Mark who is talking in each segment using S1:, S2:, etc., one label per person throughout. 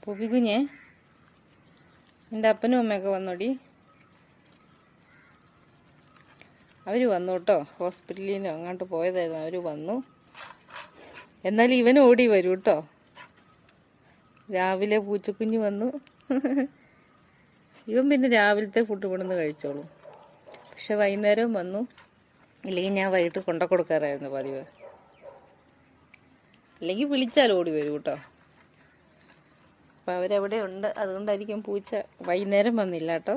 S1: പൂപ്പിക്കുഞ്ഞേ, എൻ്റെ അപ്പനും അമ്മയൊക്കെ വന്നോടി. അവർ വന്നു കേട്ടോ. ഹോസ്പിറ്റലിൽ നിന്ന് അങ്ങോട്ട് പോയതായിരുന്നു. അവർ വന്നു. എന്നാലും ഇവൻ ഓടി വരും കേട്ടോ. രാവിലെ പൂച്ചക്കുഞ്ഞ് വന്നു. ഇവൻ പിന്നെ രാവിലത്തെ ഫുഡ് കൊണ്ടുവന്ന് കഴിച്ചോളൂ. പക്ഷെ വൈകുന്നേരം വന്നു. ഇല്ലെങ്കിൽ ഞാൻ വൈകിട്ട് കൊണ്ട കൊടുക്കാറായിരുന്നു പതിവ്. അല്ലെങ്കിൽ വിളിച്ചാൽ ഓടി വരും കേട്ടോ. അപ്പം അവരവിടെ ഉണ്ട്. അതുകൊണ്ടായിരിക്കും പൂച്ച വൈകുന്നേരം വന്നില്ല കേട്ടോ.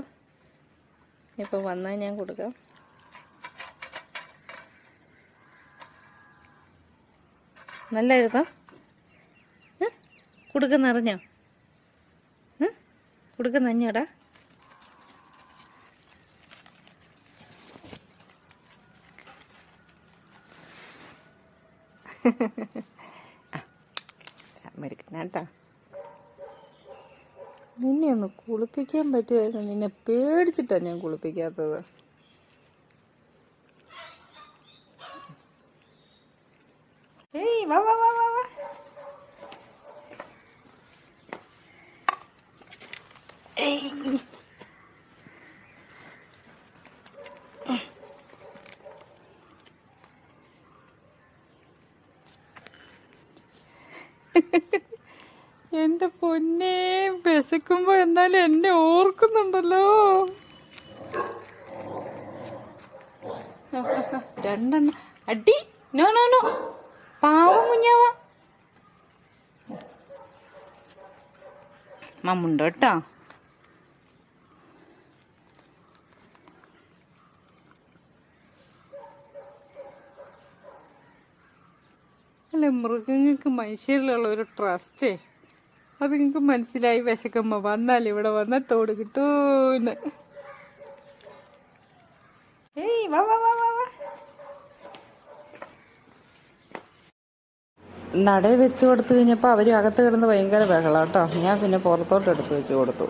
S1: ഇപ്പം വന്നാൽ ഞാൻ കൊടുക്കാം. നല്ലായിരുന്നോ? കൊടുക്കുന്നറിഞ്ഞോ? കൊടുക്കുന്നഞ്ഞോടാ? കേട്ടോ. നിന്നെ ഒന്ന് കുളിപ്പിക്കാൻ പറ്റുമായിരുന്നു. നിന്നെ പേടിച്ചിട്ടാണ് ഞാൻ കുളിപ്പിക്കാത്തത്. ഏയ് വാ വാ വാ വാ വാ. ഏയ് എന്റെ പൊന്നേ, വിശക്കുമ്പോ എന്നാലും എന്നെ ഓർക്കുന്നുണ്ടല്ലോ. രണ്ടെണ്ണം അടി. നോ നോ നോ, പാവം കുഞ്ഞാവ. മമ്മുണ്ട് കേട്ടോ. അല്ല, മൃഗങ്ങൾക്ക് മനുഷ്യരിലുള്ള ഒരു ട്രസ്റ്റേ, അത് നിങ്ങൾക്ക് മനസ്സിലായി. വിശക്കുമ്പോ വന്നാൽ ഇവിടെ വന്നാൽ തോട് കിട്ടൂന്ന്. ഏയ് വാ വാ വാ വാ. നടയിൽ വെച്ച് കൊടുത്തു കഴിഞ്ഞപ്പോൾ അവർ അകത്ത് കിടന്ന് ഭയങ്കര ബഹളം കേട്ടോ. ഞാൻ പിന്നെ പുറത്തോട്ട് എടുത്ത് വെച്ച് കൊടുത്തു.